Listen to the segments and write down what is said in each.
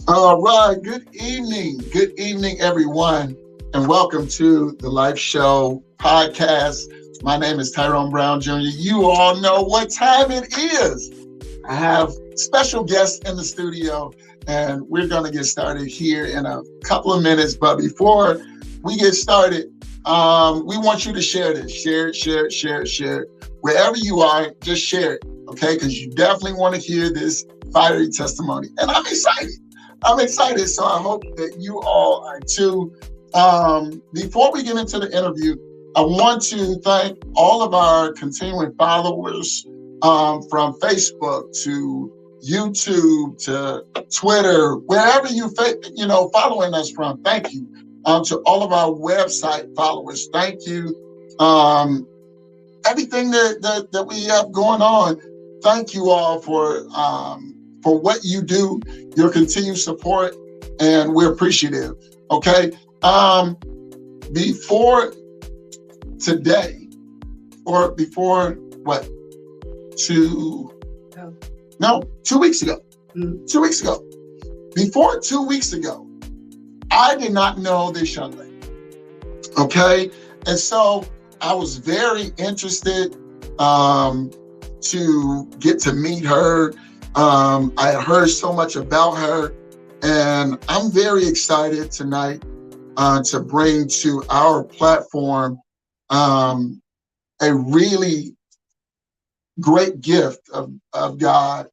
All right. Good evening, everyone, and welcome to the Life Show podcast. My name is Tyrone Brown Jr. You all know what time it is. I have special guests in the studio, and we're going to get started here in a couple of minutes. But before we get started, we want you to share this. Share it. Wherever you are, just share it, okay? Because you definitely want to hear this fiery testimony. And I'm excited, so I hope that you all are too. Before we get into the interview, I want to thank all of our continuing followers from Facebook to YouTube to Twitter, wherever you following us from. Thank you. To all of our website followers, thank you. Everything that we have going on, thank you all for what you do, your continued support, and we're appreciative. Okay. Before today, or before what? 2 weeks ago. 2 weeks ago. Before 2 weeks ago, I did not know this young lady. Okay. And so I was very interested to get to meet her. I had heard so much about her, and I'm very excited tonight to bring to our platform a really great gift of God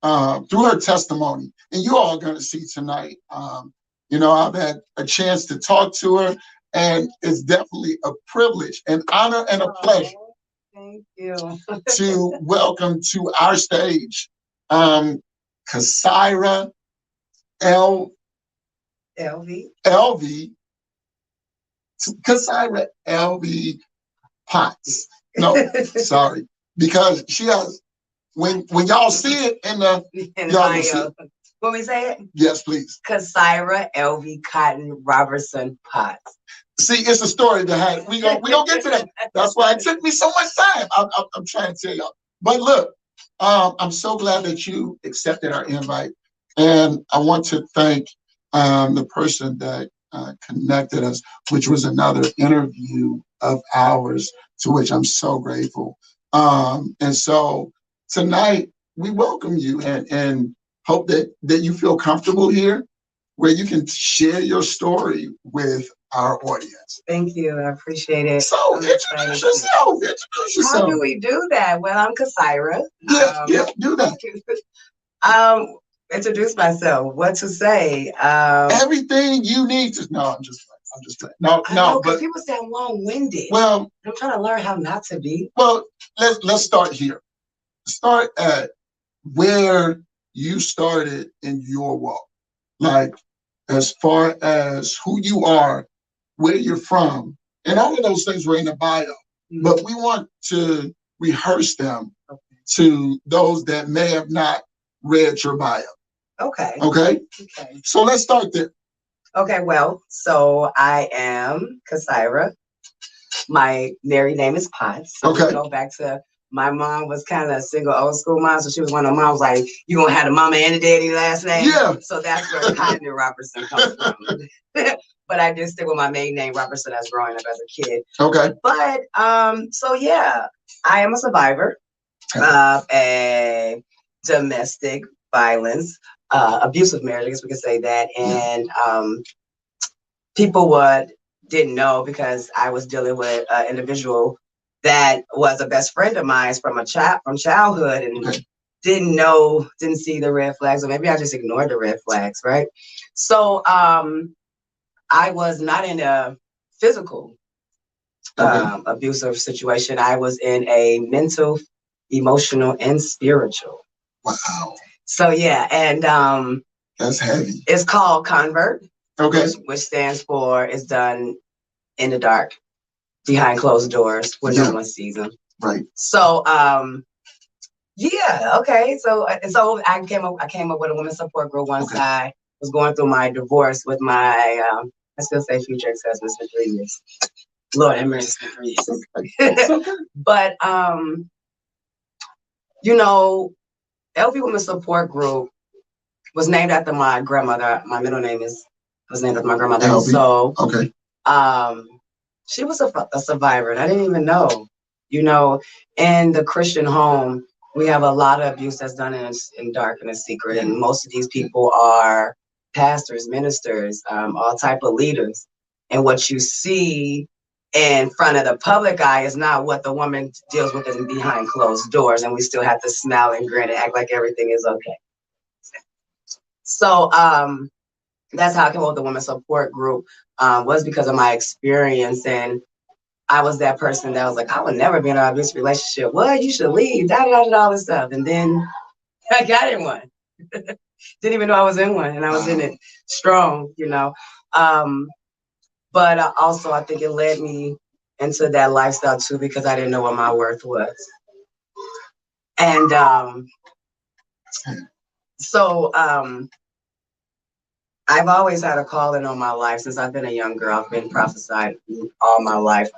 through her testimony. And you all are going to see tonight. I've had a chance to talk to her, and it's definitely a privilege, an honor, and a pleasure. Thank you. To welcome to our stage Kasira Elvie. Kasira Elvie Potts. No, sorry. Because she has, when y'all see it in the bio. When we say it? Yes, please. Kasira Elvie Cotton Robertson Potts. See, it's a story behind it. We gonna get to that. That's why it took me so much time. I'm trying to tell y'all. But look, I'm so glad that you accepted our invite. And I want to thank the person that connected us, which was another interview of ours, to which I'm so grateful. And so tonight, we welcome you and hope that you feel comfortable here, where you can share your story with our audience. Thank you. I appreciate it. So introduce yourself. How do we do that? Well, I'm Kasira. Yeah, do that. Introduce myself. What to say? Everything you need to know. I'm just saying. No, but people say I'm long-winded. Well, I'm trying to learn how not to be. Well, let's start here. Start at where you started in your walk. Like, as far as who you are, where you're from, and all of those things were in the bio. Mm-hmm. But we want to rehearse them to those that may have not read your bio. Okay. So let's start there. Okay, well, so I am Kasira. My married name is Potts. So we go back to, my mom was kind of a single old school mom, so she was one of the moms like, you gonna have the mama and the daddy last name? Yeah. So that's where Cotton and Robertson comes from. But I did stick with my maiden name, Robertson, as growing up as a kid. Okay. But so yeah, I am a survivor of a domestic violence, abusive marriage, I guess we could say that. And people didn't know, because I was dealing with an individual that was a best friend of mine from childhood, and didn't see the red flags, or maybe I just ignored the red flags, right? So I was not in a physical abusive situation. I was in a mental, emotional, and spiritual. Wow. So yeah, and that's heavy. It's called Convert. Okay. Which stands for, it's done in the dark, behind closed doors, where no one sees them. Right. So yeah, okay. So I came up with a women's support group once I was going through my divorce with my I still say future ex-husband for 3 years. Lord have mercy, for 3 years. But Elvie Women's Support Group was named after my grandmother. My middle name was named after my grandmother. Elvie. So okay. She was a survivor, and I didn't even know. You know, in the Christian home, we have a lot of abuse that's done in dark and in secret, and most of these people are pastors, ministers, all type of leaders. And what you see in front of the public eye is not what the woman deals with in behind closed doors, and we still have to smile and grin and act like everything is okay. So that's how I came up with the women's support group, was because of my experience. And I was that person that was like, I would never be in an abusive relationship. What? You should leave, all this stuff. And then I got in one. Didn't even know I was in one, and I was in it strong, you know. But also, I think it led me into that lifestyle too, because I didn't know what my worth was. And so I've always had a calling on my life since I've been a young girl. I've been prophesied all my life.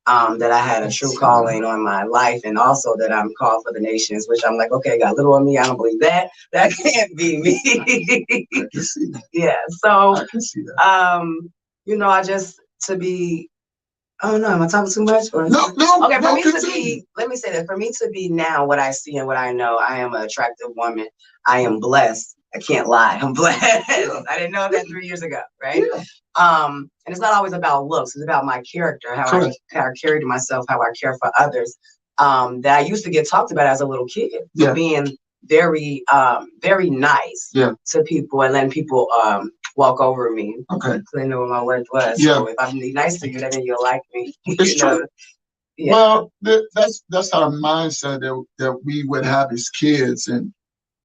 That I had a true calling on my life, and also that I'm called for the nations, which I'm like, okay, got little on me. I don't believe that. That can't be me. I can see that. Yeah. So, I can see that. You know, I just to be. Oh no, am I talking too much? Or? No. Okay, for no, me continue. to be, let me say that for me to be now what I see and what I know, I am an attractive woman. I am blessed. I can't lie. I'm blessed. Yeah. I didn't know that 3 years ago, right? Yeah. And it's not always about looks. It's about my character, how I carry myself, how I care for others. That I used to get talked about as a little kid for being very, very nice to people and letting people walk over me. Okay. So they know what my worth was. Yeah. So if I'm nice to you, then you'll like me. It's true. Yeah. Well, that's our mindset that we would have as kids, and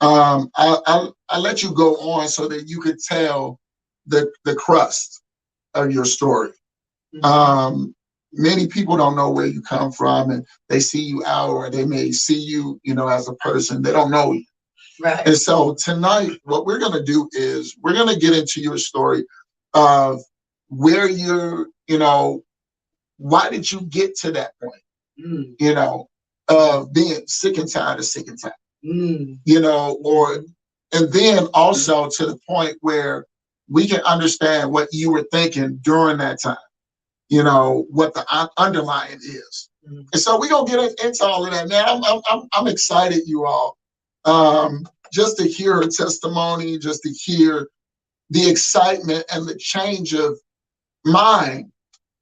I let you go on so that you could tell the crust of your story. Mm-hmm. Many people don't know where you come from, and they see you out, or they may see you, as a person. They don't know you. Right. And so tonight, what we're going to do is we're going to get into your story of where you're, why did you get to that point, of being sick and tired of sick and tired, and then also to the point where we can understand what you were thinking during that time, what the underlying is. Mm-hmm. And so we're going to get into all of that, man. I'm excited, you all. Just to hear her testimony, just to hear the excitement and the change of mind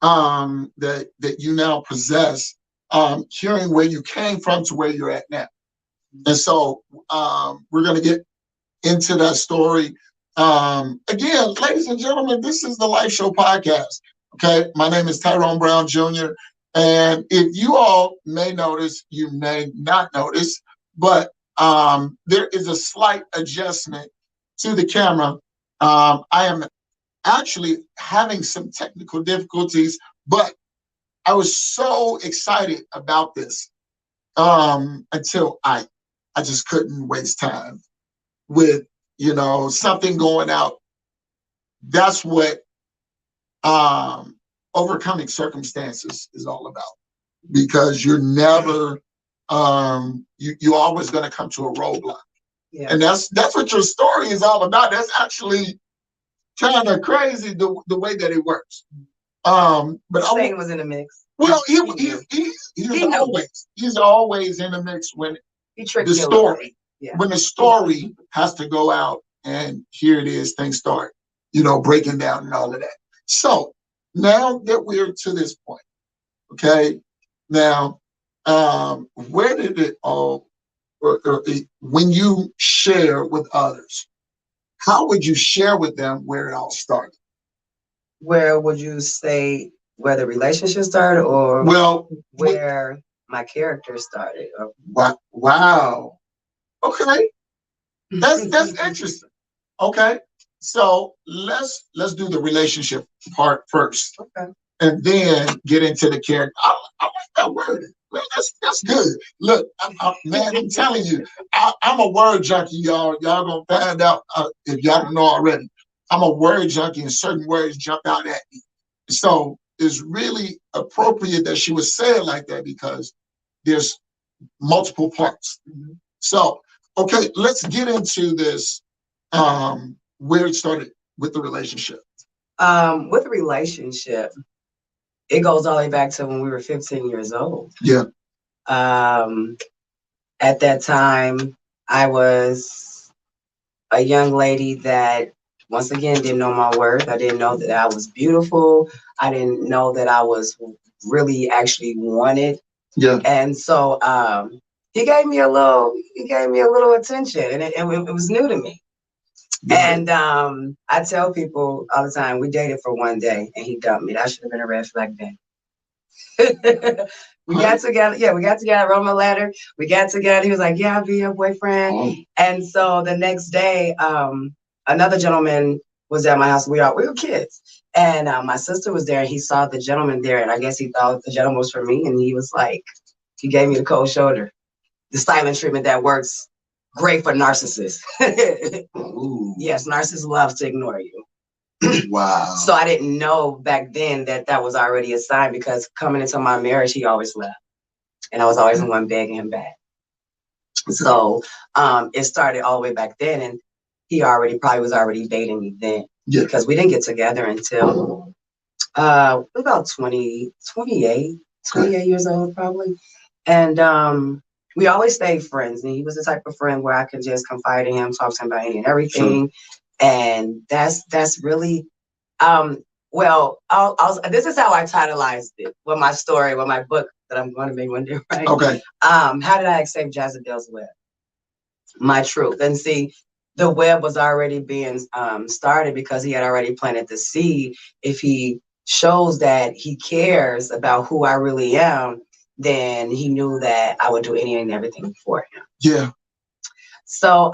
that you now possess, hearing where you came from to where you're at now. And so we're going to get into that story. Again, ladies and gentlemen, this is the Life Show Podcast. Okay, my name is Tyrone Brown Jr. And if you all may notice, you may not notice, but there is a slight adjustment to the camera. I am actually having some technical difficulties, but I was so excited about this until I just couldn't waste time with, something going out. That's what overcoming circumstances is all about, because you're never you're always going to come to a roadblock. Yeah. And that's what your story is all about. That's actually kind of crazy the way that it works. But Satan was in the mix. Well, he's always in the mix when the story, when the story has to go out, and here it is, things start, breaking down and all of that. So now that we're to this point, okay, now where did it all, or when you share with others, how would you share with them where it all started? Where would you say where the relationship started, or where my character started? Wow. Okay. That's interesting. Okay. So let's do the relationship part first. Okay. And then get into the character. I like that word. Well, that's good. Look, I'm telling you, I'm a word junkie, y'all. Y'all gonna find out if y'all don't know already. I'm a word junkie, and certain words jump out at me. So it's really appropriate that she would say it like that, because there's multiple parts. Mm-hmm. So, okay, let's get into this Where it started with the relationship. With the relationship, it goes all the way back to when we were 15 years old. Yeah. At that time, I was a young lady that, once again, didn't know my worth. I didn't know that I was beautiful. I didn't know that I was really actually wanted. Yeah. And so he gave me a little attention, and it was new to me. Yeah. And I tell people all the time, we dated for one day and he dumped me. That should have been a red flag then. We got together. Yeah, we got together. I wrote my letter. We got together. He was like, yeah, I'll be your boyfriend. Oh. And so the next day, another gentleman was at my house. We were kids. And my sister was there and he saw the gentleman there. And I guess he thought the gentleman was for me. And he was like, he gave me the cold shoulder, the silent treatment that works great for narcissists. Yes, narcissists love to ignore you. Wow. So I didn't know back then that that was already a sign, because coming into my marriage, he always left. And I was always the one begging him back. So it started all the way back then. And he probably was already dating me then. Yeah. Because we didn't get together until about 28 years old, probably. And we always stayed friends. And he was the type of friend where I could just confide in him, talk to him about any and everything. Sure. And that's really, well, this is how I titleized it with my story, with my book that I'm going to make one day, right? Okay. How did I accept Jezebel's web? My truth. And see, the web was already being started because he had already planted the seed. If he shows that he cares about who I really am, then he knew that I would do anything and everything for him. Yeah. So,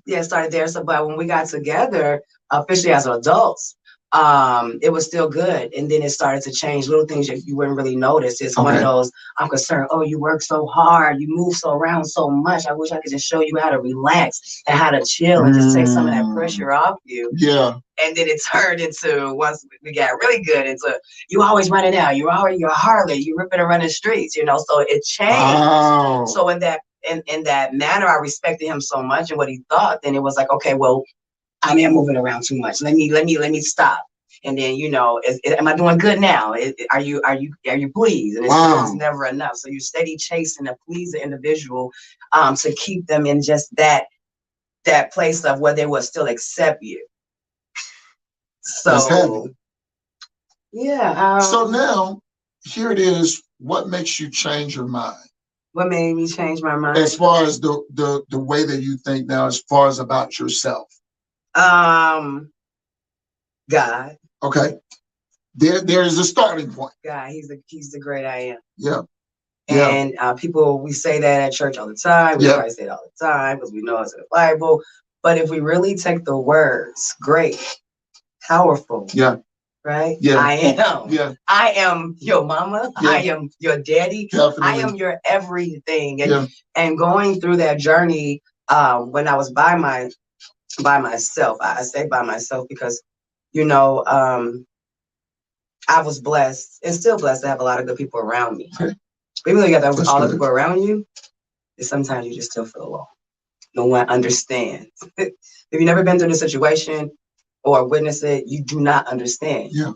it started there. So, but when we got together, officially as adults, it was still good. And then it started to change, little things you wouldn't really notice. It's one of those, I'm concerned, oh, you work so hard, you move so around so much. I wish I could just show you how to relax and how to chill and just take some of that pressure off you. Yeah. And then it turned into, once we got really good, into, you always running out, you're Harley, you ripping and running streets, so it changed. Wow. So in that manner, I respected him so much and what he thought. Then it was like, okay, well, I am moving around too much. Let me stop. And then, am I doing good now? Are you pleased? And it's never enough. So you steady chasing to please the individual, to keep them in just that place of where they will still accept you. So that's heavy. Yeah. So now, here it is. What makes you change your mind? What made me change my mind? As far as the way that you think now, as far as about yourself. God. Okay. There is a starting point. God, he's the great I am. Yeah. And people, we say that at church all the time. We probably say it all the time because we know it's in the Bible. But if we really take the words, great, powerful. Yeah. Right? Yeah. I am. Yeah. I am your mama. Yeah. I am your daddy. Definitely. I am your everything. And going through that journey, when I was by myself, I say by myself because, I was blessed and still blessed to have a lot of good people around me. Okay. But even though you got all the people around you, sometimes you just still feel alone. No one understands. If you've never been through the situation or witnessed it, you do not understand. Yeah.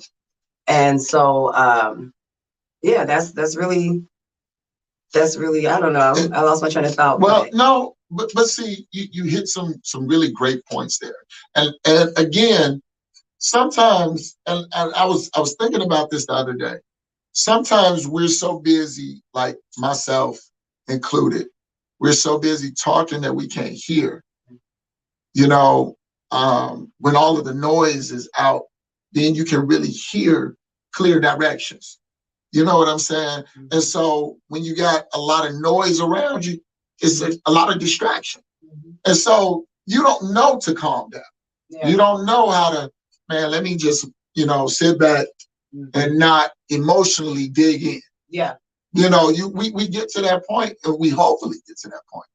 And so, that's really, I don't know. I lost my train of thought. Well, no, but see, you hit some really great points there. And again, sometimes, and I was thinking about this the other day. Sometimes we're so busy, like myself included, we're so busy talking that we can't hear. When all of the noise is out, then you can really hear clear directions. You know what I'm saying? Mm-hmm. And so when you got a lot of noise around you, it's a lot of distraction. Mm-hmm. And so you don't know to calm down. Yeah. You don't know how to, man, let me just, sit back and not emotionally dig in. Yeah. We get to that point, and we hopefully get to that point.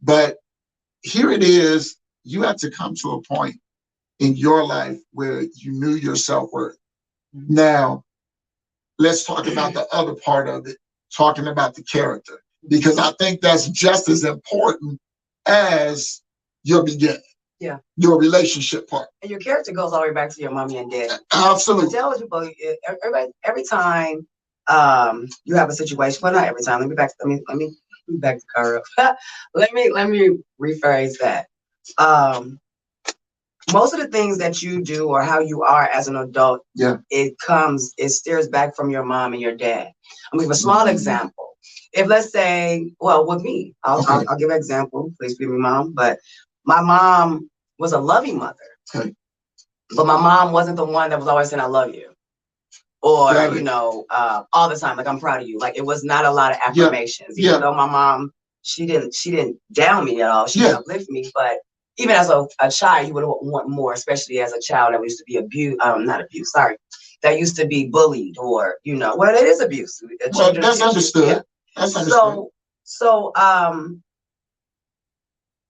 But here it is, you have to come to a point in your life where you knew your self-worth. Mm-hmm. Now, let's talk about the other part of it, talking about the character, because I think that's just as important as your beginning. your relationship part. And your character goes all the way back to your mommy and daddy. Absolutely. I tell people, every time you have a situation, well, not every time. Let me back the car up. let me rephrase that. Most of the things that you do or how you are as an adult, it steers back from your mom and your dad. I'll give a small example. If let's say, well, with me, I'll give an example. Please forgive me, Mom, but my mom was a loving mother. Okay. But my mom wasn't the one that was always saying, I love you. Or, all the time, like, I'm proud of you. Like, it was not a lot of affirmations. Even though my mom, she didn't down me at all. She didn't uplift me. But even as a child, you would want more, especially as a child that used to be that used to be bullied or, well, it is abuse. Well, that's understood. Yeah. That's understood. So,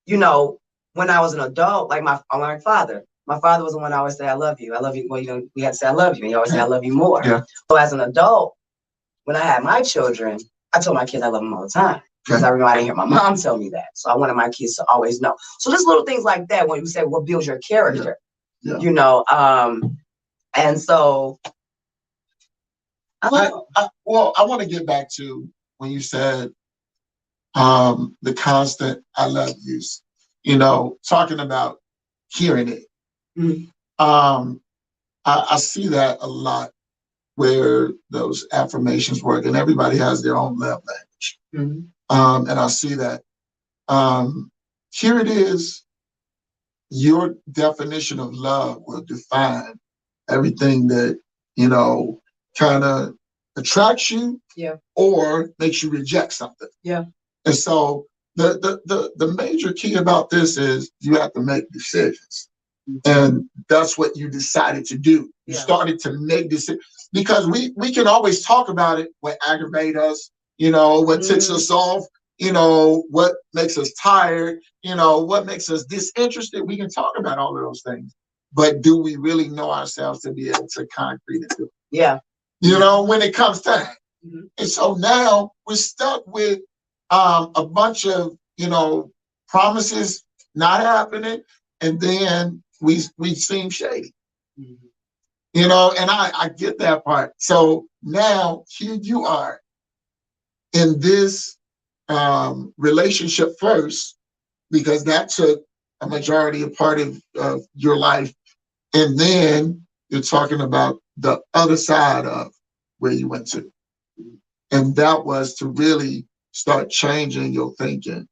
when I was an adult, like my father was the one I always say, I love you. I love you. Well, we had to say, I love you. And he always say, I love you more. Yeah. So as an adult, when I had my children, I told my kids I love them all the time. Because I remember I didn't hear my mom tell me that. So I wanted my kids to always know. So just little things like that, when you say what builds your character, and so. I want to get back to when you said the constant I love yous, talking about hearing it. Mm-hmm. I see that a lot where those affirmations work, and everybody has their own love language. Mm-hmm. And I see that. Here it is. Your definition of love will define everything that, kind of attracts you or makes you reject something. Yeah. And so the major key about this is you have to make decisions. And that's what you decided to do. You started to make decisions because we can always talk about it, what aggravates us, what ticks us off, what makes us tired, what makes us disinterested. We can talk about all of those things. But do we really know ourselves to be able to concrete it? Yeah. When it comes time. Mm-hmm. And so now we're stuck with a bunch of, promises not happening. And then we seem shady, and I get that part. So now here you are in this relationship first, because that took a majority of part of your life. And then you're talking about the other side of where you went to. And that was to really start changing your thinking,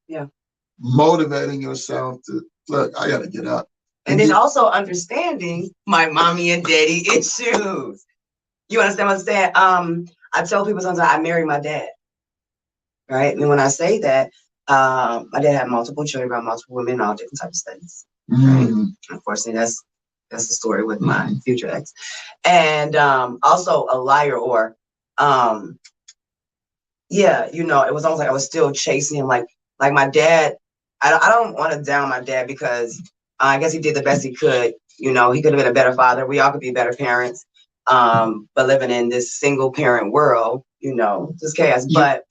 motivating yourself to, look, I got to get up. And then also understanding my mommy and daddy issues. You understand what I'm saying? I tell people sometimes I married my dad, right? And when I say that, my dad had multiple children by multiple women, all different types of things. Right? Unfortunately, that's the story with my future ex. And also a liar, or it was almost like I was still chasing him. Like my dad, I don't want to down my dad because I guess he did the best he could. He could have been a better father. We all could be better parents. But living in this single parent world, just chaos. But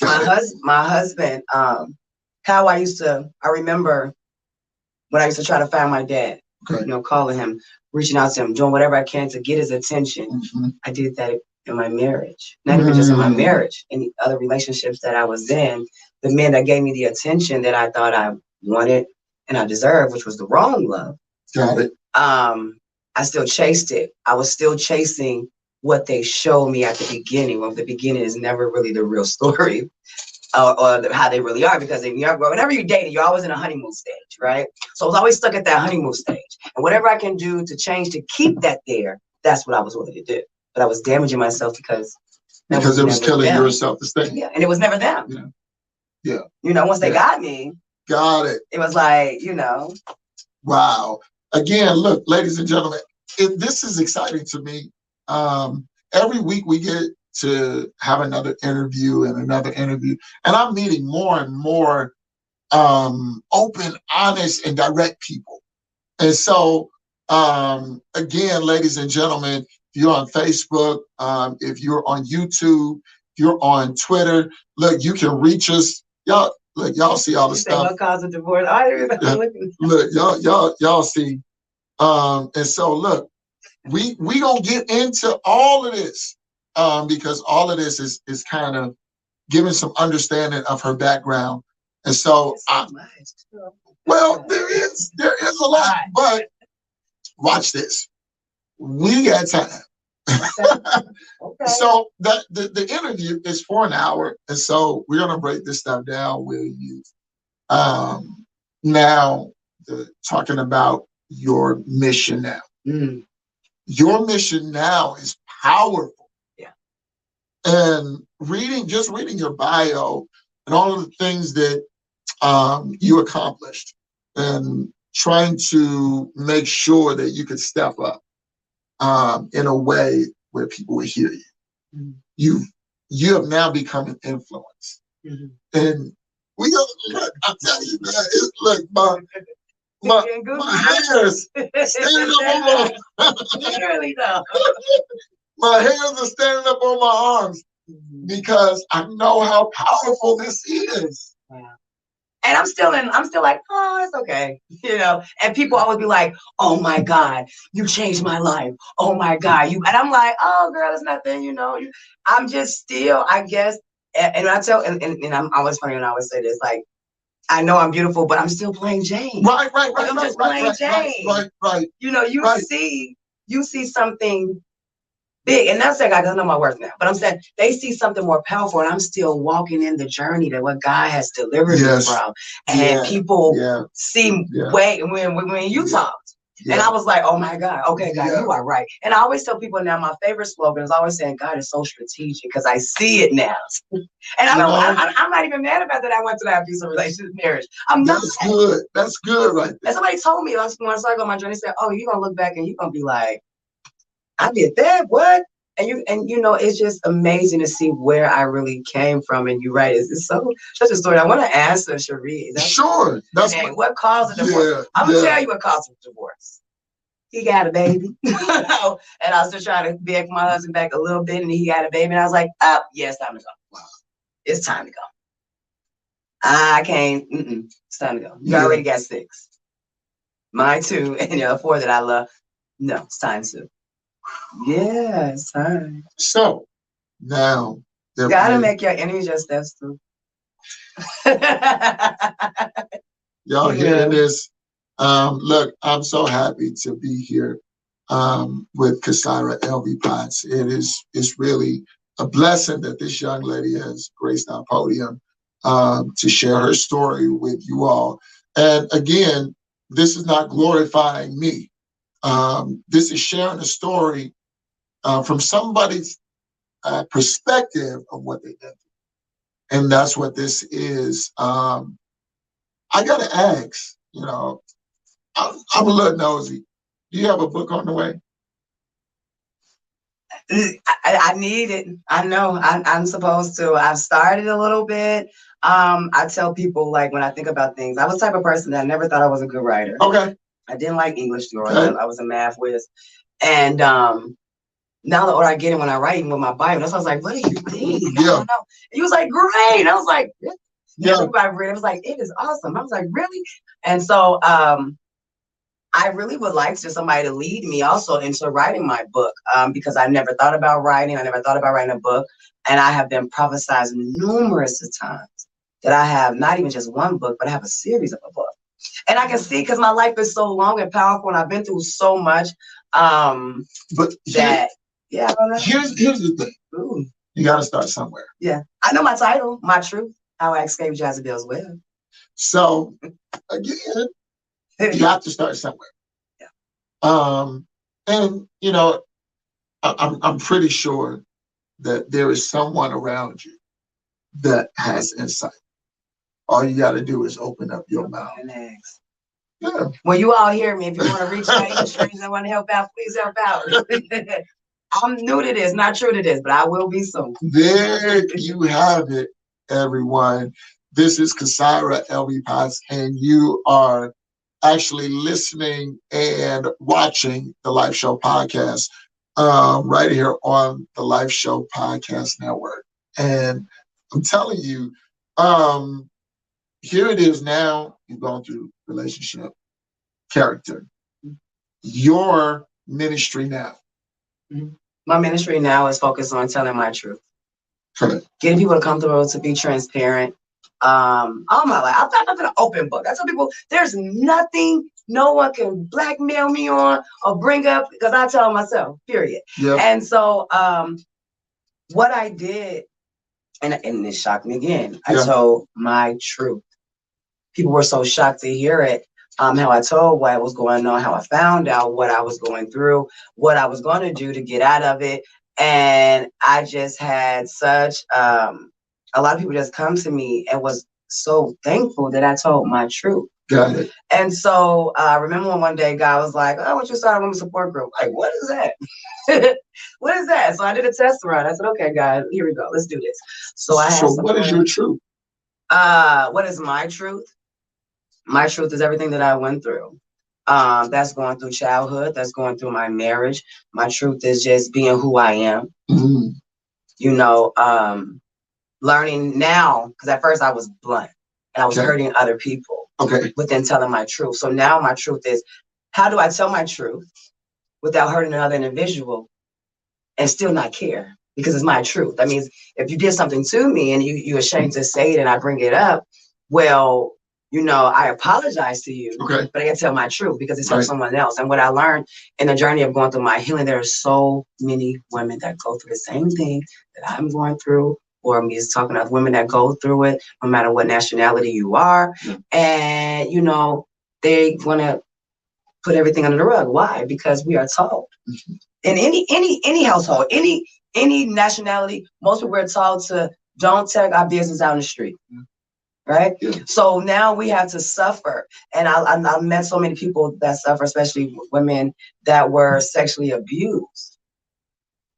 my husband, how I remember when I used to try to find my dad, calling him, reaching out to him, doing whatever I can to get his attention. Mm-hmm. I did that in my marriage, not even just in my marriage, in the other relationships that I was in. The men that gave me the attention that I thought I wanted and I deserved, which was the wrong love. Got it. I still chased it. I was still chasing what they showed me at the beginning. Well, the beginning is never really the real story, or how they really are, because whenever you're dating, you're always in a honeymoon stage, right? So I was always stuck at that honeymoon stage. And whatever I can do to change to keep that there, that's what I was willing to do. But I was damaging myself because it was killing your self-esteem. Yeah, and it was never them. Yeah. Once they got me. Got it. It was like, Wow. Again, look, ladies and gentlemen, this is exciting to me. Every week we get to have another interview, and I'm meeting more and more open, honest, and direct people. And so, again, ladies and gentlemen, if you're on Facebook, if you're on YouTube, if you're on Twitter, look, you can reach us. Y'all, look, y'all see all the stuff. What caused a divorce? I didn't even looking. Look, y'all see. And so look, we gonna get into all of this because all of this is kind of giving some understanding of her background. And so, well, there is a lot, but watch this. We got time. Okay. So the interview is for an hour, and so we're gonna break this stuff down with you. Now, talking about your mission now. Your mission now is powerful. Yeah. And reading your bio and all of the things that you accomplished, and trying to make sure that you could step up in a way where people will hear you. You have now become an influence. And we look, I'm telling you, man, look, my hairs standing up on my literally though. My hairs are standing up on my arms because I know how powerful this is. Wow. And I'm still like, oh, it's okay. You know, and people always be like, oh my God, you changed my life. Oh my God. And I'm like, oh girl, it's nothing, you know. I'm just still, I guess, and I tell, and I'm always funny when I always say this, like, I know I'm beautiful, but I'm still plain Jane. Right. I'm just plain Jane. Right. You know, you see something big, and that's like I don't know my worth now, but I'm saying they see something more powerful, and I'm still walking in the journey that what God has delivered me from, and people see way when you talked. And I was like, oh my God, okay, God, you are right. And I always tell people now, my favorite slogan is always saying, God is so strategic because I see it now. And I'm not even mad about that. I went to that abusive relationship marriage. That's good. That's good, right there. And somebody told me when I started on my journey, said, oh, you're gonna look back and you're gonna be like, I did that, what? And you know, it's just amazing to see where I really came from. And you're right, it's such a story. I want to answer Cherie. Sure. What caused a divorce? I'm gonna tell you what caused a divorce. He got a baby. And I was just trying to beg my husband back a little bit, and he got a baby, and I was like, oh, yeah, it's time to go. Wow. It's time to go. I can't, it's time to go. You already got 6. Mine 2, and 4 that I love. No, it's time to. Yeah, it's time. So now you gotta make your enemies your steps too. Y'all hearing this? Look, I'm so happy to be here with Kasira Elvie Potts. It's really a blessing that this young lady has graced our podium to share her story with you all. And again, this is not glorifying me. This is sharing a story from somebody's perspective of what they did. And that's what this is. I got to ask, I'm a little nosy. Do you have a book on the way? I need it. I know I'm supposed to. I've started a little bit. I tell people, like, when I think about things, I was the type of person that I never thought I was a good writer. Okay. I didn't like English growing up. I was a math whiz. And now the older I get in when I write with my Bible, that's why I was like, what do you mean? I don't know. He was like, great. And I was like, everybody read it. It was like, it is awesome. I was like, really? And so I really would like somebody to lead me also into writing my book because I never thought about writing. I never thought about writing a book. And I have been prophesied numerous times that I have not even just one book, but I have a series of a book. And I can see, because my life is so long and powerful, and I've been through so much. But here's the thing. Ooh. You got to start somewhere. Yeah, I know my title, My Truth, How I Escaped Jezebel's Web. So again, you have to start somewhere. Yeah. And I'm pretty sure that there is someone around you that has insight. All you got to do is open up your mouth. Yeah. Well, you all hear me. If you want to reach out, any strangers that want to help out, please help out. I'm new to this, not true to this, but I will be soon. There you have it, everyone. This is Kasira Elvie Potts, and you are actually listening and watching the Life Show podcast right here on the Life Show Podcast Network. And I'm telling you, here it is now. You've gone through relationship, character. Your ministry now. My ministry now is focused on telling my truth. Correct. Getting people to come through, to be transparent. All my life, I've got nothing an open book. I tell people there's nothing no one can blackmail me on or bring up because I tell myself, period. Yep. And so what I did, and it shocked me again, I told my truth. People were so shocked to hear it. How I told what was going on, how I found out what I was going through, what I was going to do to get out of it. And I just had such, a lot of people just come to me and was so thankful that I told my truth. Got it. And so I remember when one day God was like, I want you to start a women's support group. Like, what is that? What is that? So I did a test run. I said, okay, God, here we go. Let's do this. So what is your truth? What is my truth? My truth is everything that I went through. That's going through childhood. That's going through my marriage. My truth is just being who I am. Mm-hmm. You know, learning now, because at first I was blunt and I was hurting other people. Okay. But then telling my truth. So now my truth is, how do I tell my truth without hurting another individual and still not care? Because it's my truth. That means if you did something to me and you're ashamed to say it and I bring it up, well, you know, I apologize to you, but I can tell my truth because it's helped someone else. And what I learned in the journey of going through my healing, there are so many women that go through the same thing that I'm going through, or I'm just talking of women that go through it, no matter what nationality you are. And, you know, they want to put everything under the rug. Why? Because we are told in any household, any nationality, most people are told to don't take our business out in the street. Right. So now we have to suffer. And I met so many people that suffer, especially women that were sexually abused.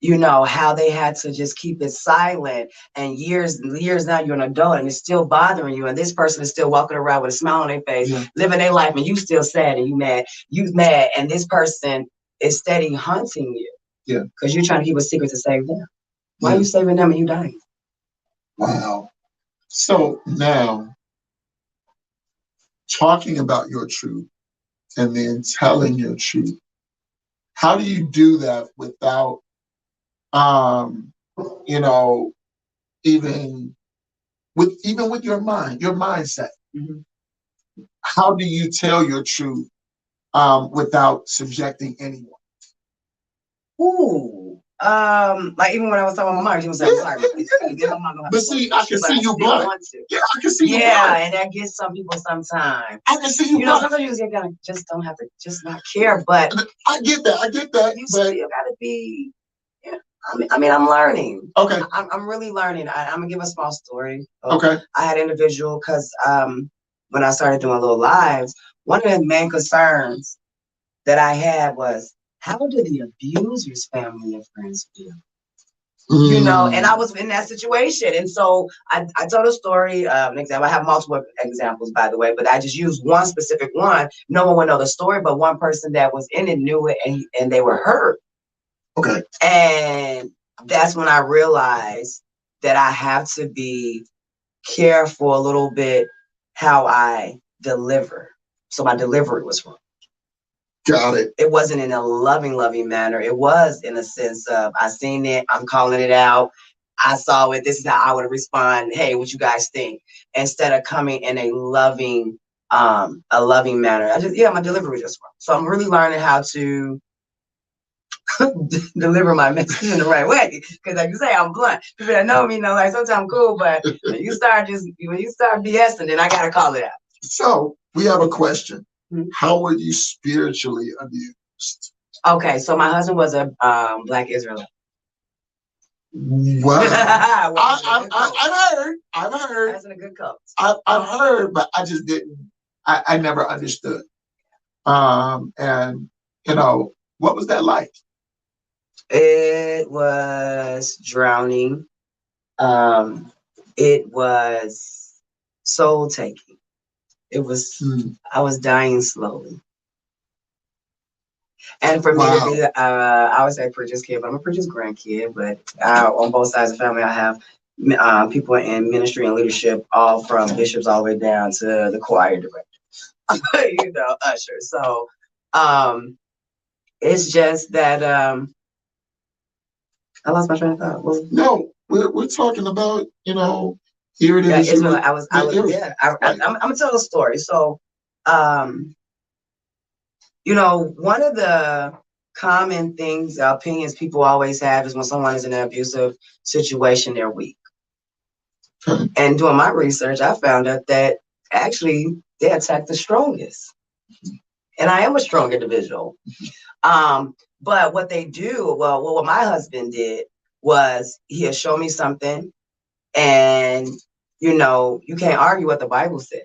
You know, how they had to just keep it silent. And years now you're an adult and it's still bothering you. And this person is still walking around with a smile on their face, living their life, and you still sad and you mad. And this person is steady hunting you. Yeah. Because you're trying to keep a secret to save them. Why are you saving them and you dying? Wow. So now, talking about your truth and then telling your truth, how do you do that without, you know, even with your mindset? Mm-hmm. How do you tell your truth without subjecting anyone? Ooh. Like even when I was talking about my mom, she was like, I'm sorry. But see, I can see you blunt. Yeah, I can see you blunt. Yeah, and that gets some people sometimes. I can see you know, sometimes you gotta just don't have to just not care. But I get that. You still gotta be. Yeah, I mean, I'm learning. Okay. I'm really learning. I'm gonna give a small story. Okay. I had an individual because when I started doing little lives, one of the main concerns that I had was, how do the abuser's family and friends feel? You know, and I was in that situation. And so I told a story, an example. I have multiple examples, by the way, but I just used one specific one. No one would know the story, but one person that was in it knew it and they were hurt. Okay. And that's when I realized that I have to be careful a little bit how I deliver. So my delivery was wrong. Got it. It wasn't in a loving manner. It was in a sense of, I seen it, I'm calling it out. I saw it. This is how I would respond. Hey, what you guys think? Instead of coming in a loving manner. My delivery was just wrong. So I'm really learning how to deliver my message in the right way. Because like you say, I'm blunt. People that know me know, like, sometimes I'm cool, but when you start BSing, then I gotta call it out. So we have a question. How were you spiritually abused? Okay, so my husband was a Black Israelite. Wow. I've heard. That's in a good cult. I've heard, but I just didn't. I never understood. And you know, what was that like? It was drowning. It was soul taking. It was. I was dying slowly. And for me to be, I would say preacher's kid, but I'm a preacher's grandkid. But on both sides of the family, I have people in ministry and leadership, all from bishops all the way down to the choir director, ushers. So it's just that I lost my train of thought. No, we're talking about, here it is. Israel, I'm gonna tell a story. So, one of the common things, opinions people always have is when someone is in an abusive situation, they're weak. And doing my research, I found out that actually they attack the strongest. And I am a strong individual. But what they do, what my husband did was he'll show me something, and you can't argue what the Bible says.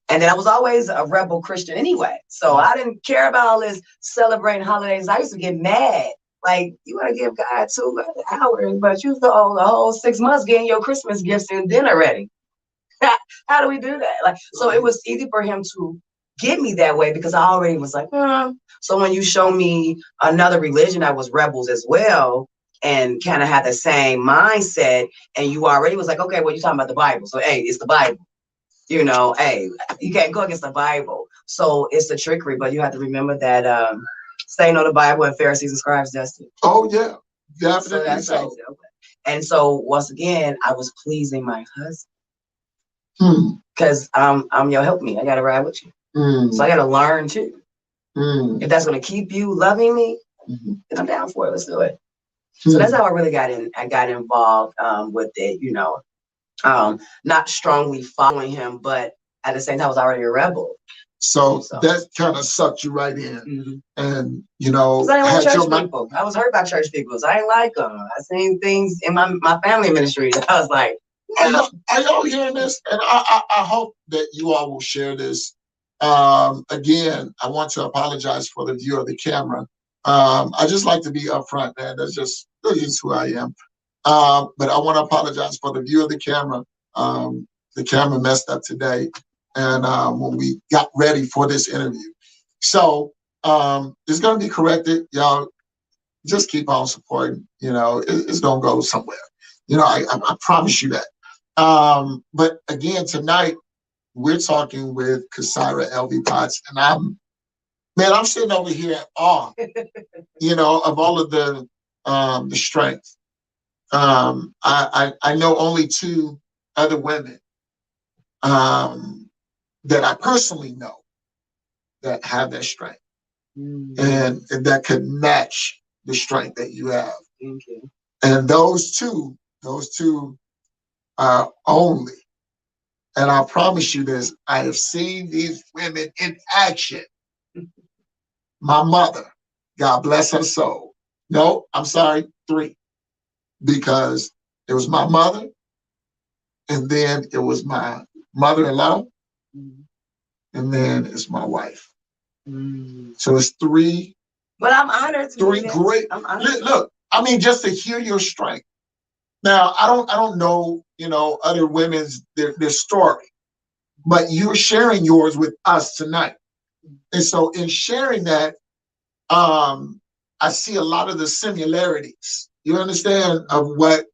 And then I was always a rebel Christian anyway. So I didn't care about all this celebrating holidays. I used to get mad. Like, you want to give God 2 hours, but you go the whole 6 months getting your Christmas gifts and dinner ready. How do we do that? Like, so it was easy for him to get me that way because I already was like, So when you show me another religion that was rebels as well and kind of had the same mindset, and you already was like, okay, well, you're talking about the Bible. So, hey, it's the Bible. Hey, you can't go against the Bible. So it's the trickery, but you have to remember that Satan know the Bible and Pharisees and scribes destiny. Oh, yeah, definitely. So. And so once again, I was pleasing my husband because I'm your help me. I got to ride with you. So I got to learn too. If that's going to keep you loving me, then I'm down for it. Let's do it. So that's how I really got in. I got involved with it, not strongly following him, but at the same time, I was already a rebel. So that kind of sucked you right in. And, I didn't like church people. I was hurt by church people. So I didn't like them. I seen things in my family ministry. I was like, are y'all hearing this? And I hope that you all will share this. Again, I want to apologize for the view of the camera. I just like to be upfront, man. That's just who I am. But I want to apologize for the view of the camera. The camera messed up today, and when we got ready for this interview. So it's going to be corrected. Y'all just keep on supporting. It's going to go somewhere. I promise you that. But again, tonight, we're talking with Kasira Elvie Potts, and I'm sitting over here at awe, of all of the strength. I know only 2 other women that I personally know that have that strength and that could match the strength that you have. Thank you. And those two are only. And I promise you this, I have seen these women in action. My mother, God bless her soul. No, I'm sorry, 3. Because it was my mother, and then it was my mother-in-law, and then it's my wife. So it's 3. But I'm honored. 3 great. I'm honored. Look, just to hear your strength. Now, I don't know, other women's their story, but you're sharing yours with us tonight. And so in sharing that, I see a lot of the similarities. You understand of what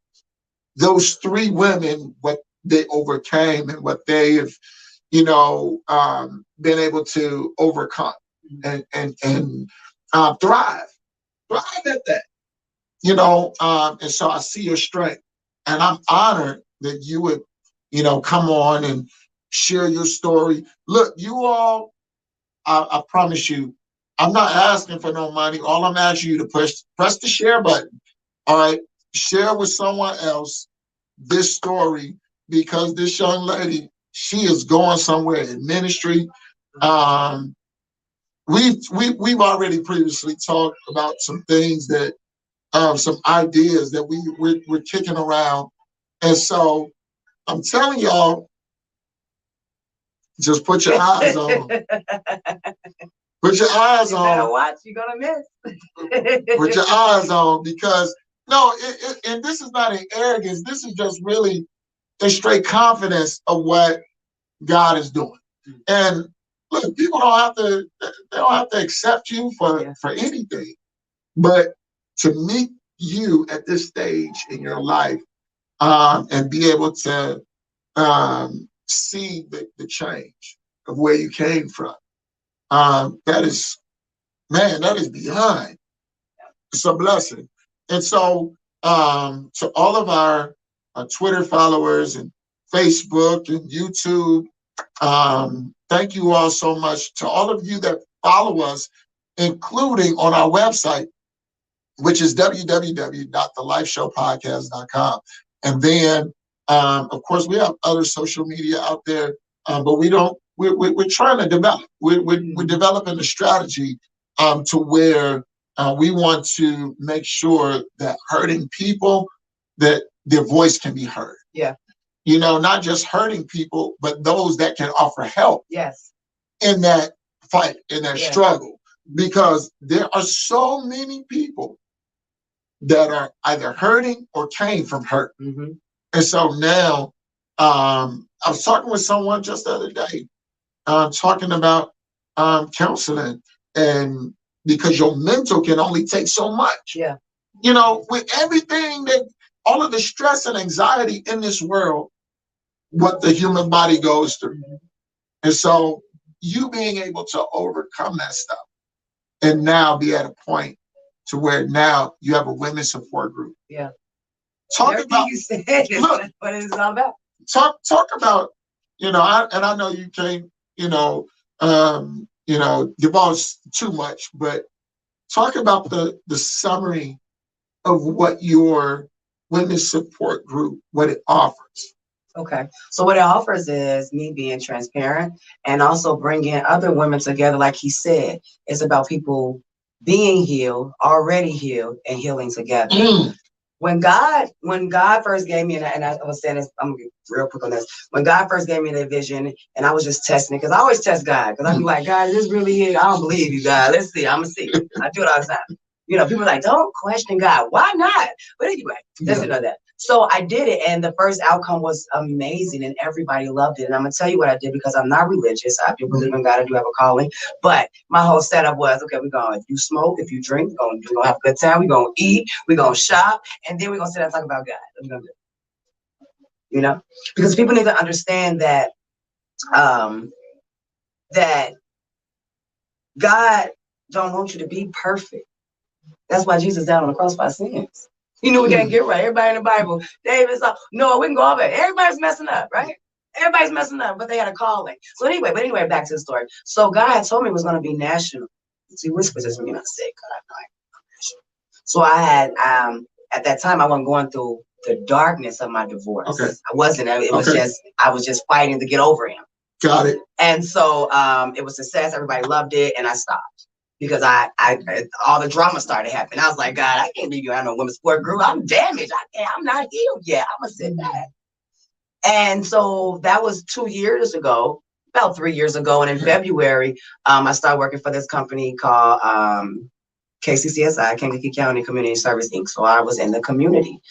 those 3 women, what they overcame and what they have, been able to overcome and thrive at that. And so I see your strength, and I'm honored that you would, come on and share your story. Look, you all, I promise you, I'm not asking for no money. All I'm asking you to press the share button. All right, share with someone else this story, because this young lady, she is going somewhere in ministry. We've already previously talked about some things that, some ideas that we're kicking around, and so I'm telling y'all, just put your eyes on. Put your eyes on. You better watch. You're gonna miss. Put your eyes on, because no, and this is not an arrogance. This is just really a straight confidence of what God is doing. And look, people don't have to accept you for anything, but to meet you at this stage in your life and be able to see the change of where you came from. That is, man, that is beyond. It's a blessing. And so, to all of our Twitter followers and Facebook and YouTube, thank you all so much. To all of you that follow us, including on our website, which is www.thelifeshowpodcast.com. And then, of course, we have other social media out there, but we don't. We're trying to develop. We're developing a strategy to where we want to make sure that hurting people, that their voice can be heard. Yeah. You know, not just hurting people, but those that can offer help. Yes. In that fight, in that struggle, because there are so many people that are either hurting or came from hurt. Mm-hmm. And so now, I was talking with someone just the other day, talking about counseling, and because your mental can only take so much. Yeah. You know, with everything that, all of the stress and anxiety in this world, what the human body goes through. Mm-hmm. And so you being able to overcome that stuff and now be at a point to where now you have a women's support group. Yeah. Talk about, you said is what it's all about. Talk about, you know, I know you can't, divulge too much, but talk about the summary of what your women's support group, what it offers. Okay. So what it offers is me being transparent and also bringing other women together. Like he said, it's about people being healed, already healed, and healing together. Mm. When God first gave me, and I was saying this, I'm gonna get real quick on this. When God first gave me the vision, and I was just testing it, because I always test God, because I'd be like, God, is this really here? I don't believe you, God. Let's see. I'm gonna see. I do it all the time. You know, people are like, don't question God. Why not? But anyway, let's know that. So I did it, and the first outcome was amazing, and everybody loved it. And I'm gonna tell you what I did, because I'm not religious. I do believe in God. I do have a calling, but my whole setup was, okay, we're gonna, if you smoke, if you drink, we're gonna have a good time. We're gonna eat. We're gonna shop, and then we're gonna sit and talk about God. That's what we're gonna do. You know, because people need to understand that that God don't want you to be perfect. That's why Jesus died on the cross for our sins. You know, we can't get right. Everybody in the Bible, David's up. No, we can go over it. Everybody's messing up, right? Everybody's messing up, but they had a calling. So anyway, back to the story. So God had told me it was going to be national. See, whispers is when I say God. So I had, at that time, I wasn't going through the darkness of my divorce. Okay. I wasn't. It was just, I was just fighting to get over him. Got it. And so it was a success. Everybody loved it, and I stopped. Because I all the drama started happening. I was like, God, I can't leave you out of a women's support group. I'm damaged. I'm not healed yet. I'm gonna sit back. And so that was 2 years ago, about 3 years ago. And in February, I started working for this company called KCCSI, Kankakee County Community Service Inc. So I was in the community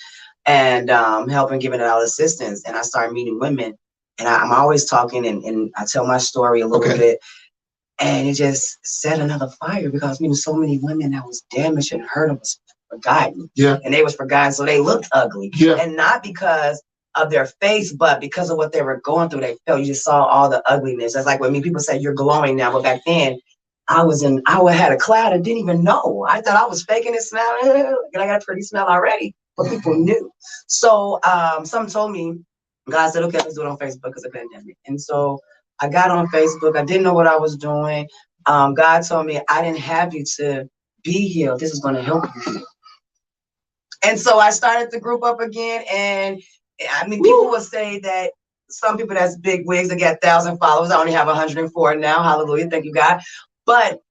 and helping, giving out assistance. And I started meeting women. And I'm always talking, and I tell my story a little bit. And it just set another fire, because so many women that was damaged and hurt was forgotten. Yeah. And they was forgotten, so they looked ugly. Yeah. And not because of their face, but because of what they were going through. They felt, you just saw all the ugliness. That's like when people say you're glowing now, but back then I had a cloud and didn't even know. I thought I was faking it, smiling, and I got a pretty smell already, but people knew. So someone told me, God said, okay, let's do it on Facebook because of the pandemic. And so I got on Facebook. I didn't know what I was doing. God told me, I didn't have you to be healed. This is going to help you. And so I started the group up again. And I mean, people will say that some people that's big wigs that get 1,000 followers. I only have 104 now. Hallelujah. Thank you, God. But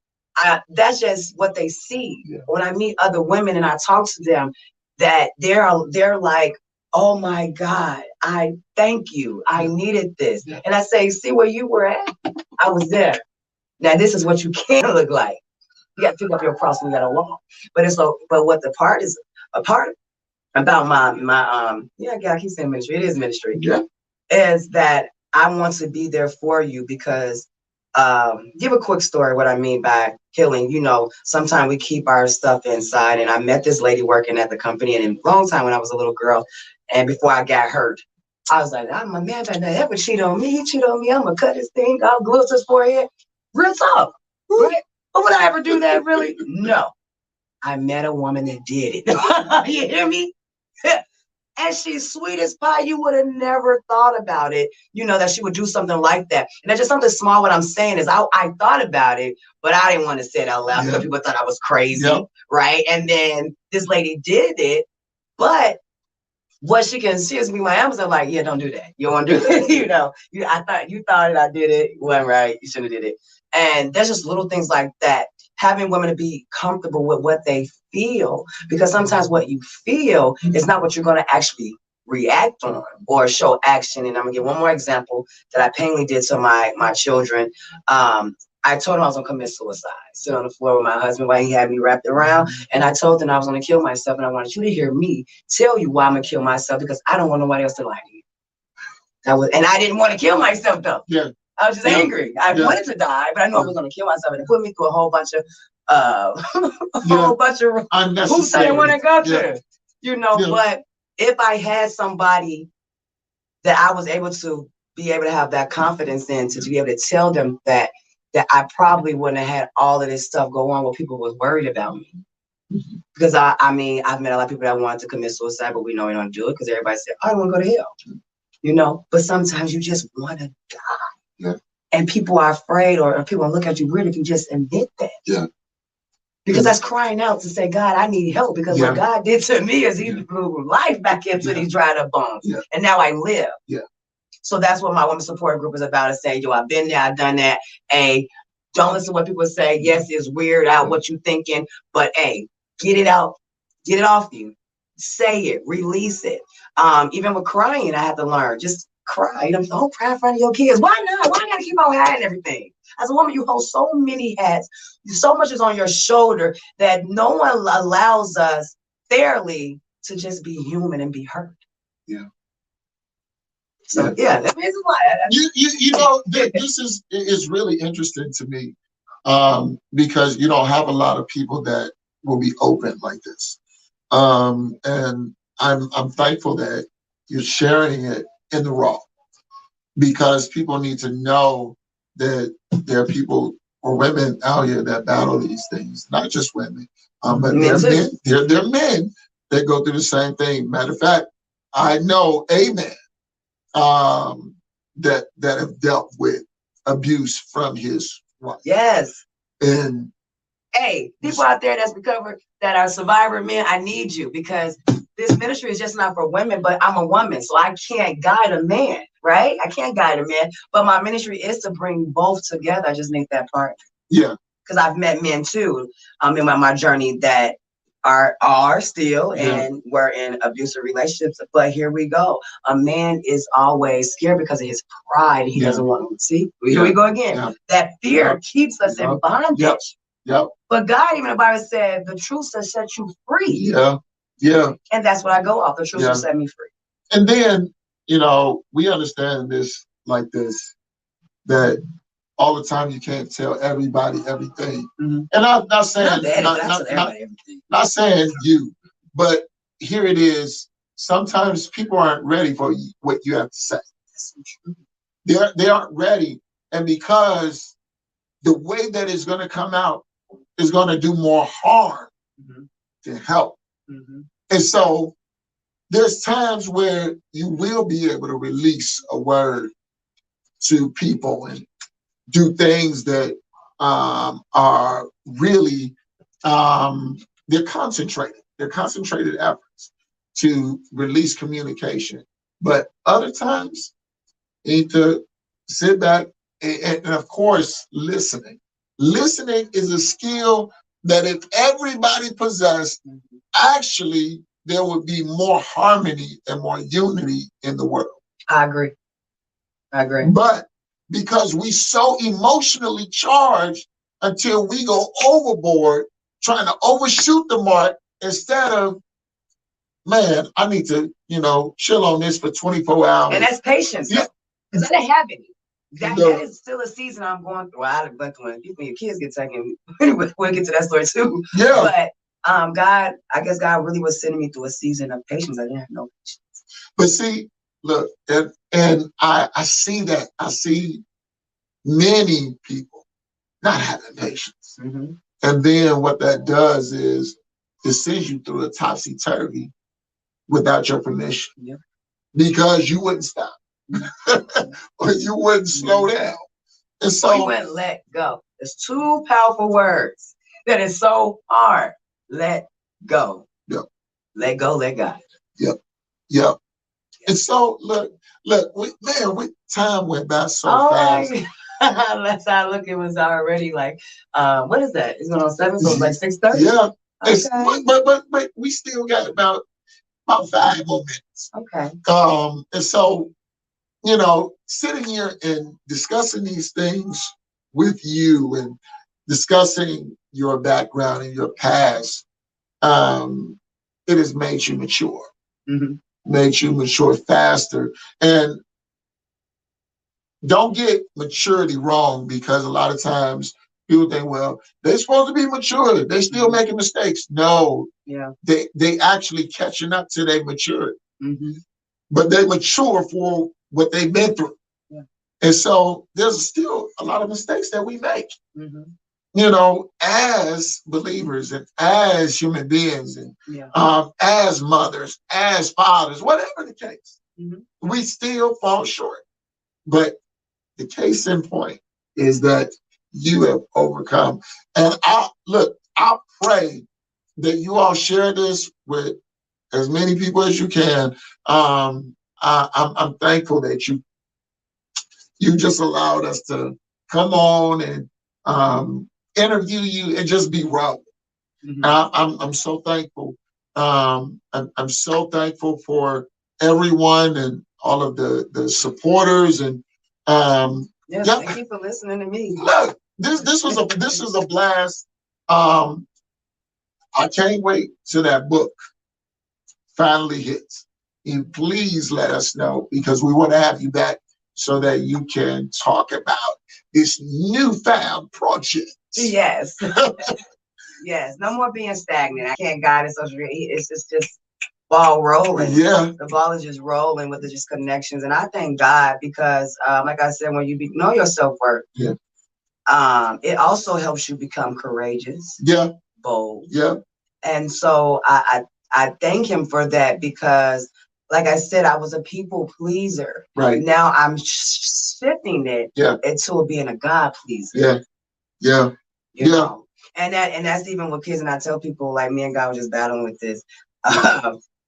that's just what they see. Yeah. When I meet other women and I talk to them, that they're like, oh my God, I thank you. I needed this. And I say, see where you were at? I was there. Now this is what you can look like. You got to pick up your cross and you got to walk. But what the part is a part about my I keep saying ministry. It is ministry. Yeah. Is that I want to be there for you, because give a quick story what I mean by healing. Sometimes we keep our stuff inside, and I met this lady working at the company, and in a long time when I was a little girl, And before I got hurt, I was like, I'm a man better not ever cheat on me. He cheat on me. I'm gonna cut his thing, I'll glue it to his forehead. Real talk. Right? But would I ever do that really? No. I met a woman that did it. You hear me? And she's sweet as pie. You would have never thought about it, that she would do something like that. And that's just something small. What I'm saying is I thought about it, but I didn't want to say it out loud because people thought I was crazy, right? And then this lady did it, but what she can see is me, my Amazon, like, yeah, don't do that. You don't want to do it. I thought you thought it, I did it. It wasn't right. You shouldn't have did it. And there's just little things like that. Having women to be comfortable with what they feel, because sometimes what you feel is not what you're going to actually react on or show action. And I'm gonna give one more example that I painfully did to my children. I told him I was gonna commit suicide, sit on the floor with my husband while he had me wrapped around. And I told them I was gonna kill myself, and I wanted you to hear me tell you why I'm gonna kill myself, because I don't want nobody else to lie to you. And I didn't want to kill myself though. Yeah. I was just angry. I wanted to die, but I knew I was going to kill myself, and it put me through a whole bunch of hoops I didn't want to go through. But if I had somebody that I was able to have that confidence in, to be able to tell them that I probably wouldn't have had all of this stuff go on where people was worried about me. Because I've met a lot of people that wanted to commit suicide, but we know we don't do it because everybody said, I don't want to go to hell. But sometimes you just want to die. Yeah. And people are afraid, or people look at you weird if you just admit that. Yeah. Because that's crying out to say, God, I need help, because what God did to me is he blew life back into these dried up bones. Yeah. And now I live. Yeah. So that's what my women's support group is about, is saying, I've been there, I've done that. Hey, don't listen to what people say. Yes, it's weird out what you're thinking, but hey, get it out, get it off you. Say it, release it. Even with crying, I had to learn, just cry. Don't cry in front of your kids. Why not? Why I gotta keep on hiding everything? As a woman, you hold so many hats. So much is on your shoulder that no one allows us fairly to just be human and be hurt. Yeah. So that means a lot. This is really interesting to me, because you don't have a lot of people that will be open like this, and I'm thankful that you're sharing it in the raw, because people need to know that there are people or women out here that battle these things, not just women, but there are men that go through the same thing. Matter of fact, I know a man that have dealt with abuse from his wife. Yes. And hey, people out there that's recovered, that are survivor men, I need you, because this ministry is just not for women, but I'm a woman, so I can't guide a man, right? I can't guide a man, but my ministry is to bring both together. I just need that part. Yeah. Because I've met men too, in my journey that are still and were in abusive relationships. But here we go. A man is always scared because of his pride. He doesn't want to see. Here we go again. Yeah. That fear keeps us in bondage. Yep. But God, even the Bible said, the truth shall set you free. Yeah. Yeah. And that's what I go off. The truth will set me free. And then, we understand this like this, that all the time you can't tell everybody everything. Mm-hmm. And I'm not saying not saying you, but here it is. Sometimes people aren't ready for what you have to say. That's so true. They aren't ready. And because the way that it's going to come out is going to do more harm than help. Mm-hmm. And so there's times where you will be able to release a word to people and do things that are really, they're concentrated efforts to release communication. But other times, you need to sit back and of course, listening. Listening is a skill that if everybody possessed, actually, there would be more harmony and more unity in the world. I agree. But because we so emotionally charged until we go overboard, trying to overshoot the mark, instead of, man, I need to, chill on this for 24 hours. And that's patience. Yeah. Because I didn't have any. That is still a season I'm going through. I don't when your kids get taken. We'll get to that story too. Yeah. But God, I guess God really was sending me through a season of patience. I didn't have no patience. But see, look, and I see that. I see many people not having patience. Mm-hmm. And then what that does is it sends you through a topsy-turvy without your permission. Yeah. Because you wouldn't stop. Or you wouldn't slow down. And so you wouldn't let go. There's two powerful words that is so hard. Let go. Yep. Let go, let God. Yep. Yep. And so look, time went by so fast. Let's not look, it was already like what is that? It's going on 7, so it's like 6:30. Yeah. Okay. But we still got about 5 more minutes. Okay. And so, sitting here and discussing these things with you and discussing your background and your past, it has made you mature. Mm-hmm. Made you mature faster. And don't get maturity wrong, because a lot of times people think, well, they're supposed to be mature. They're still making mistakes. No. Yeah. They actually catching up to their maturity. Mm-hmm. But they mature for what they've been through. Yeah. And so there's still a lot of mistakes that we make. Mm-hmm. As believers and as human beings and yeah. As mothers, as fathers, whatever the case, mm-hmm. we still fall short. But the case in point is that you have overcome. And I pray that you all share this with as many people as you can. I'm thankful that you just allowed us to come on and interview you and just be raw. Mm-hmm. I'm so thankful. I'm so thankful for everyone and all of the supporters and thank you for listening to me. Look, this was a blast. I can't wait till that book finally hits. And please let us know, because we want to have you back so that you can talk about this newfound project. Yes. Yes. No more being stagnant. I can't guide it social media. It's just ball rolling. Yeah. The ball is just rolling with the just connections. And I thank God because like I said, when you know your self-worth, it also helps you become courageous. Yeah. Bold. Yeah. And so I thank him for that, because like I said, I was a people pleaser. Right. Now I'm shifting it into being a God pleaser. Yeah. Yeah. You know? And that's even with kids. And I tell people, like, me and God were just battling with this.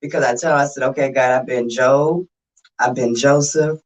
Because I said, okay, God, I've been Job, I've been Joseph,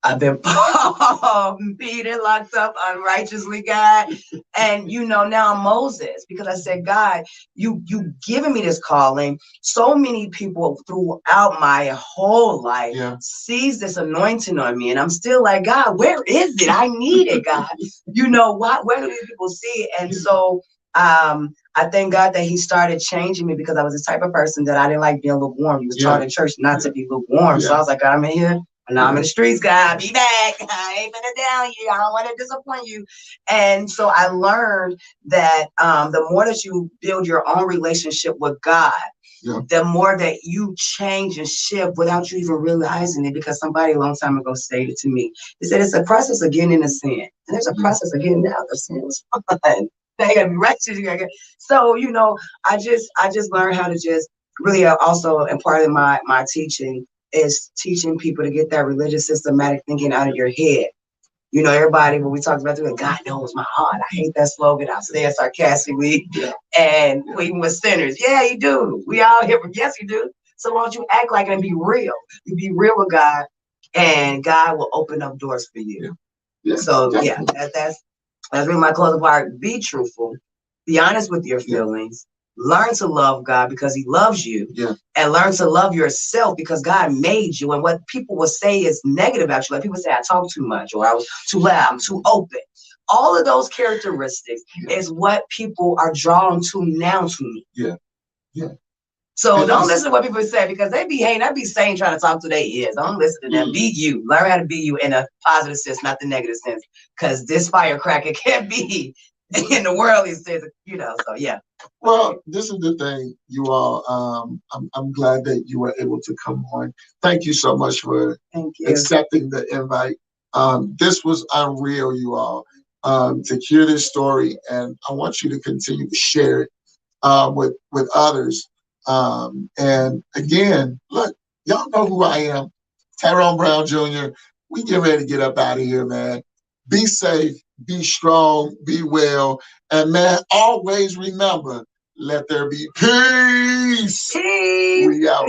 I've been Paul, Peter, locked up unrighteously, God. And now I'm Moses, because I said, God, you given me this calling. So many people throughout my whole life sees this anointing on me. And I'm still like, God, where is it? I need it, God. Where do these people see it? And so I thank God that he started changing me, because I was the type of person that I didn't like being lukewarm. He was taught in church not to be lukewarm. So I was like, God, I'm in here. Now I'm in the streets, God. Be back. I ain't gonna down you. I don't want to disappoint you. And so I learned that the more that you build your own relationship with God, the more that you change and shift without you even realizing it. Because somebody a long time ago said it to me. They said it's a process of getting into sin, and there's a process of getting out of sin. It's fun. They gotta be righteous. So I just learned how to just really also, and part of my teaching is teaching people to get that religious systematic thinking out of your head. Everybody, when we talked about doing, God knows my heart. I hate that slogan. I say it sarcastically. And even with sinners, yeah, you do. We all here, yes, you do. So why don't you act like it and be real? You be real with God, and God will open up doors for you. So that's really my closing part. Be truthful. Be honest with your feelings. Learn to love God because he loves you, and learn to love yourself because God made you. And what people will say is negative about you. Like people say, I talk too much, or I was too loud, I'm too open. All of those characteristics is what people are drawn to now to me. So don't listen to what people say, because they be hating. I be saying, trying to talk to their ears. Don't listen to them. Be you. Learn how to be you in a positive sense, not the negative sense. Because this firecracker can't be in the world, he says, you know, so yeah. Well, this is the thing, you all. I'm glad that you were able to come on. Thank you so much for accepting the invite. This was unreal, you all, to hear this story, and I want you to continue to share it with others. And again, look, y'all know who I am, Tyrone Brown Jr. We get ready to get up out of here, man. Be safe, be strong, be well, and man, always remember, let there be peace. Peace. We out.